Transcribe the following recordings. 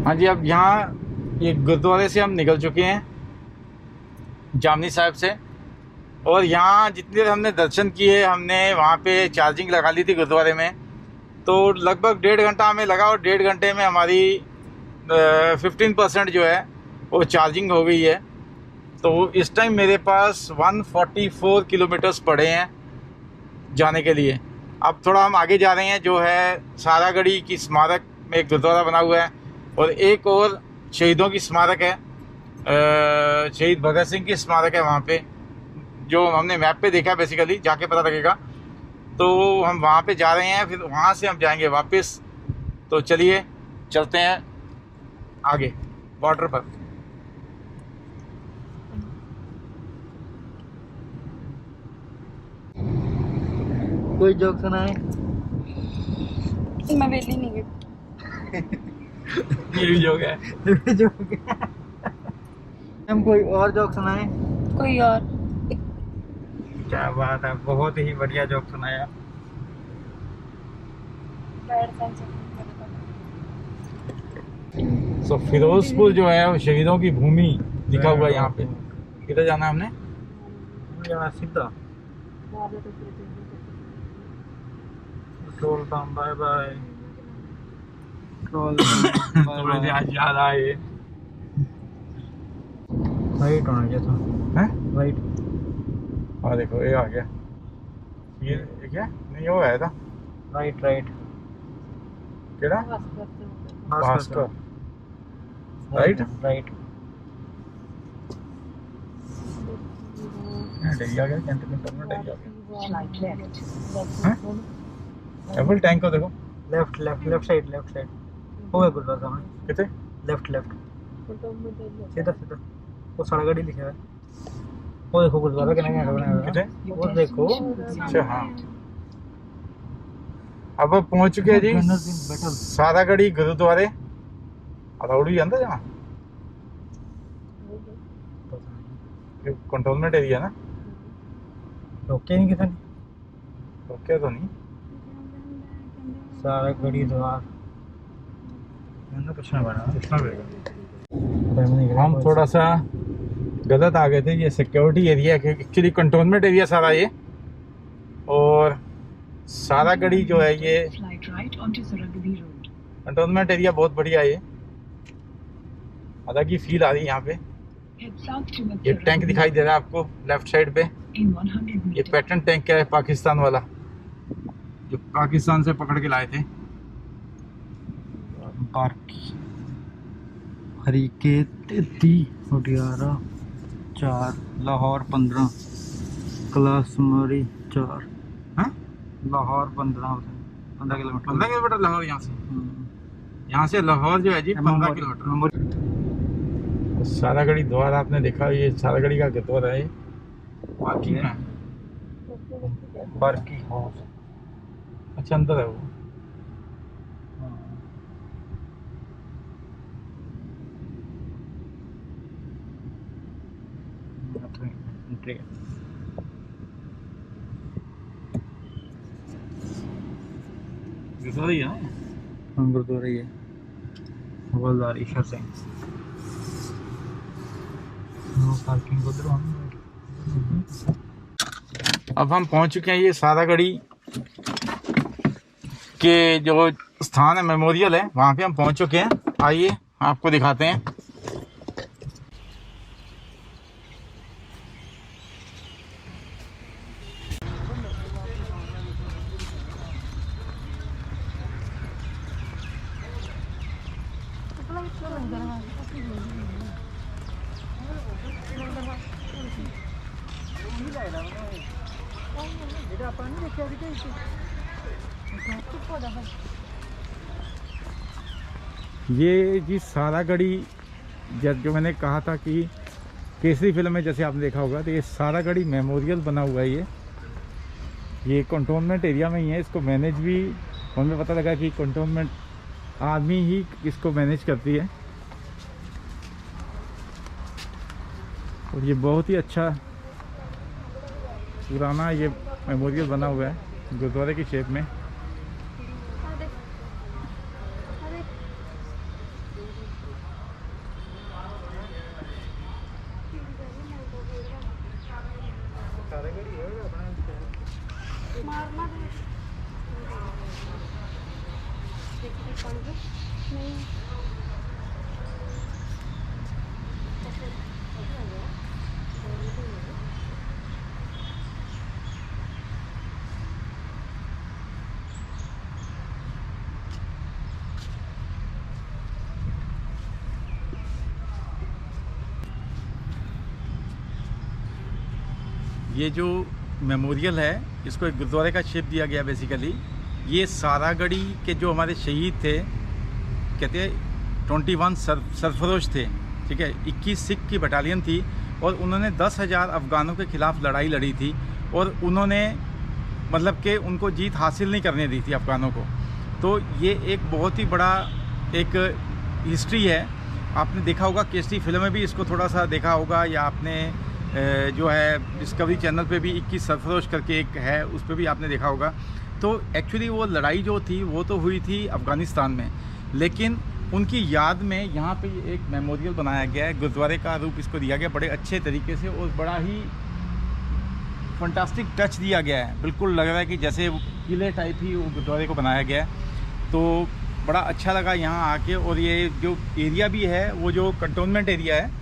हाँ जी, अब यहाँ ये गुरुद्वारे से हम निकल चुके हैं जामनी साहिब से। और यहाँ जितनी देर हमने दर्शन किए, हमने वहाँ पे चार्जिंग लगा ली थी गुरुद्वारे में, तो लगभग 1.5 घंटा हमें लगा और 1.5 घंटे में हमारी 15% जो है वो चार्जिंग हो गई है। तो इस टाइम मेरे पास 144 किलोमीटर्स पड़े हैं जाने के लिए। अब थोड़ा हम आगे जा रहे हैं, जो है सारागढ़ी की स्मारक में एक गुरुद्वारा बना हुआ है और एक और शहीदों की स्मारक है, शहीद भगत सिंह की स्मारक है वहाँ पे, जो हमने मैप पे देखा, बेसिकली जाके पता लगेगा। तो हम वहाँ पे जा रहे हैं, फिर वहाँ से हम जाएंगे वापस। तो चलिए चलते हैं आगे बॉर्डर पर। कोई जोक सुनाए? मैं वेली नहीं गई। ये भी जोक है। जोक हम कोई और जोक सुनाए? कोई और क्या बात है, बहुत ही बढ़िया जोक सुनाया। सो फिरोजपुर जो है वो शहीदों की भूमि लिखा हुआ है यहाँ पे। किधर जाना है हमने? यहाँ सीधा petrol pump. Bye bye petrol थोड़े से आज याद आए। राइट होना चाहिए था। हैं? राइट। हाँ देखो ये आ गया। ये क्या? नहीं वो आया था। राइट राइट केड़ा? भास्कर। राइट? राइट। डैया गया, कैंटीन में डैया गया। हैं? एप्पल टैंक को देखो। Left left left side left side हो गया गुरुद्वारा सामने। कितने? लेफ्ट लेफ्ट सीधा सीधा वो सारागढ़ी लिखा है। वो देखो गुरुद्वारा के नहीं बना हुआ है। कितने? वो देखो। अच्छा हाँ। अब पहुंच चुके हैं जी सारागढ़ी गुरुद्वारे। अदौड़ी अंदर जाना ये कंटोनमेंट एरिया ना? ओके नहीं किधर तो क्या तो नहीं सारागढ़ी द्वार मैंने पूछना पूछना पड़ेगा। पड़ा। हम थोड़ा सा गलत आ गए थे। ये सिक्योरिटी एरिया है, एक्चुअली कंटोनमेंट एरिया सारा ये। और सारागढ़ी जो है ये कंटोनमेंट एरिया बहुत बढ़िया है। ये अलग ही फील आ रही है यहाँ पे। ये टैंक दिखाई दे रहा है आपको लेफ्ट साइड पे। ये पैटर्न टैंक क्या है, पाकिस्तान वाला, जो पाकिस्तान से पकड़ के लाए थे। हरीके 11 4 लाहौर 15 क्लासमरी 4 हाँ? लाहौर 15 किलोमीटर। 15 किलोमीटर लाहौर यहाँ से। यहाँ से लाहौर जो है जी 15 किलोमीटर। सारागढ़ी द्वार आपने देखा, ये सारागढ़ी का गुरुद्वारा है। पार्किंग में पार्किंग हाउस। अच्छा अंदर है वो। गुरुद्वारा ही है ना? हाँ गुरुद्वारा ही है। हवलदार ईशा सिंह। पार्किंग उधर। अब हम पहुंच चुके हैं ये सारागढ़ी के जो स्थान है, मेमोरियल है, वहाँ पे हम पहुंच चुके हैं। आइए आपको दिखाते हैं। ये जी सारागढ़ी, जो मैंने कहा था कि केसरी फिल्म में जैसे आपने देखा होगा, तो ये सारागढ़ी मेमोरियल बना हुआ है। ये कंटोनमेंट एरिया में ही है। इसको मैनेज भी हमें पता लगा कि कंटोनमेंट आर्मी ही इसको मैनेज करती है। और ये बहुत ही अच्छा पुराना ये मेमोरियल बना हुआ है गुरुद्वारे की शेप में। ये जो मेमोरियल है इसको एक गुरुद्वारे का शेप दिया गया बेसिकली। ये सारागढ़ी के जो हमारे शहीद थे, कहते हैं 21 सरफरोश थे, ठीक है। 21 सिख की बटालियन थी और उन्होंने 10,000 अफ़गानों के ख़िलाफ़ लड़ाई लड़ी थी और उन्होंने मतलब कि उनको जीत हासिल नहीं करने दी थी अफ़गानों को। तो ये एक बहुत ही बड़ा एक हिस्ट्री है। आपने देखा होगा केसरी फिल्म में भी इसको थोड़ा सा देखा होगा, या आपने जो है डिस्कवरी चैनल पे भी 21 सरफरोश करके एक है, उस पर भी आपने देखा होगा। तो एक्चुअली वो लड़ाई जो थी वो तो हुई थी अफ़गानिस्तान में, लेकिन उनकी याद में यहाँ पे एक मेमोरियल बनाया गया है, गुरुद्वारे का रूप इसको दिया गया बड़े अच्छे तरीके से और बड़ा ही फंटास्टिक टच दिया गया है। बिल्कुल लग रहा है कि जैसे किले टाइप ही वो गुरुद्वारे को बनाया गया है। तो बड़ा अच्छा लगा यहाँ आके। और ये जो एरिया भी है वो जो कंटोनमेंट एरिया है,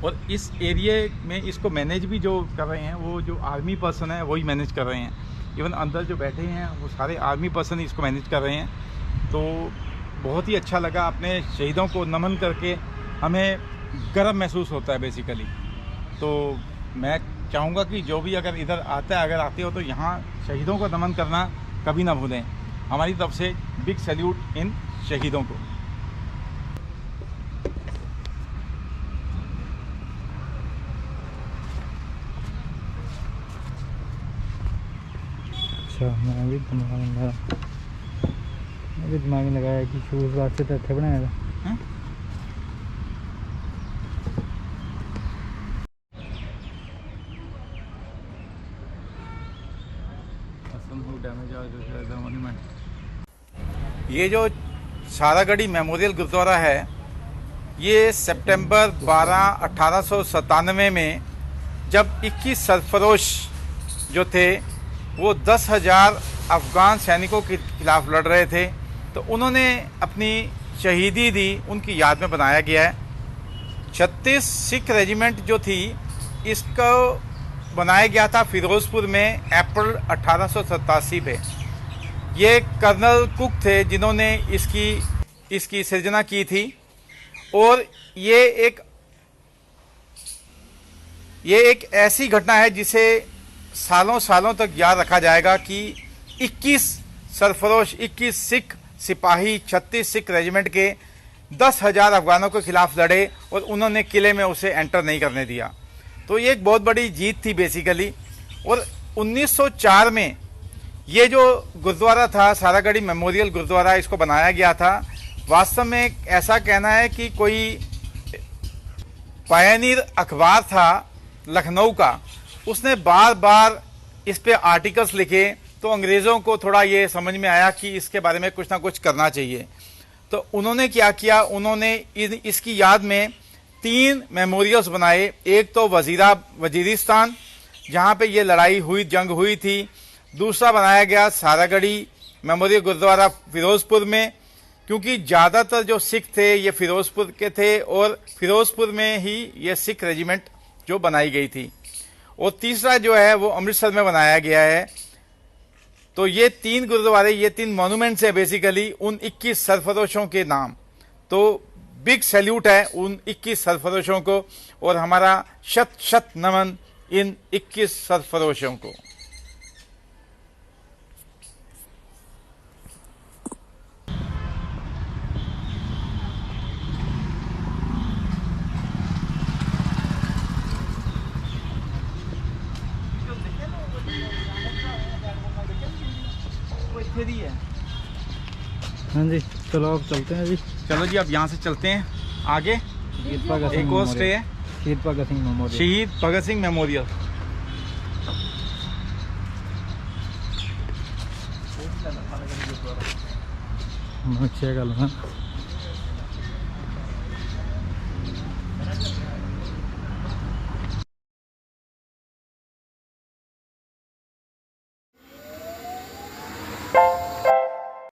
और इस एरिया में इसको मैनेज भी जो कर रहे हैं वो जो आर्मी पर्सन है वही मैनेज कर रहे हैं। इवन अंदर जो बैठे हैं वो सारे आर्मी पर्सन ही इसको मैनेज कर रहे हैं। तो बहुत ही अच्छा लगा, अपने शहीदों को नमन करके हमें गर्व महसूस होता है बेसिकली। तो मैं चाहूँगा कि जो भी अगर इधर आता है, अगर आते हो तो यहाँ शहीदों को नमन करना कभी ना भूलें। हमारी तरफ से बिग सैल्यूट इन शहीदों को। मैं भी दिमाग में लगाया कि शूज़ वास्ते तो अच्छे बनाया था। ये जो सारागढ़ी मेमोरियल गुरुद्वारा है, ये सितंबर 12, 1897 में जब 21 सरफरोश जो थे वो 10,000 अफ़गान सैनिकों के खिलाफ़ लड़ रहे थे, तो उन्होंने अपनी शहीदी दी, उनकी याद में बनाया गया है। 36 सिख रेजिमेंट जो थी इसको बनाया गया था फ़िरोज़पुर में अप्रैल 1887 पे। ये कर्नल कुक थे जिन्होंने इसकी सृजना की थी। और ये एक ऐसी घटना है जिसे सालों सालों तक याद रखा जाएगा कि 21 सरफरोश, 21 सिख सिपाही 36 सिख रेजिमेंट के 10,000 अफ़गानों के खिलाफ लड़े और उन्होंने किले में उसे एंटर नहीं करने दिया। तो ये एक बहुत बड़ी जीत थी बेसिकली। और 1904 में ये जो गुरुद्वारा था सारागढ़ी मेमोरियल गुरुद्वारा, इसको बनाया गया था। वास्तव में ऐसा कहना है कि कोई पायनियर अखबार था लखनऊ का, उसने बार बार इस पे आर्टिकल्स लिखे, तो अंग्रेज़ों को थोड़ा ये समझ में आया कि इसके बारे में कुछ ना कुछ करना चाहिए। तो उन्होंने क्या किया, उन्होंने इसकी याद में 3 मेमोरियल्स बनाए। एक तो वजीरिस्तान जहाँ पे ये लड़ाई हुई, जंग हुई थी। दूसरा बनाया गया सारागढ़ी मेमोरियल गुरुद्वारा फ़िरोज़पुर में, क्योंकि ज़्यादातर जो सिख थे ये फ़िरोज़पुर के थे और फ़िरोज़पुर में ही ये सिख रेजिमेंट जो बनाई गई थी। और तीसरा जो है वो अमृतसर में बनाया गया है। तो ये 3 गुरुद्वारे, ये 3 मॉन्यूमेंट्स है बेसिकली उन 21 सरफरोशों के नाम। तो बिग सैल्यूट है उन 21 सरफरोशों को और हमारा शत शत नमन इन 21 सरफरोशों को। हाँ जी, चलो अब चलते हैं जी। चलो जी, अब यहाँ से चलते हैं आगे। एक और स्टे है, शहीद भगत सिंह मेमोरियल। शहीद भगत सिंह मेमोरियल। अच्छी गल है।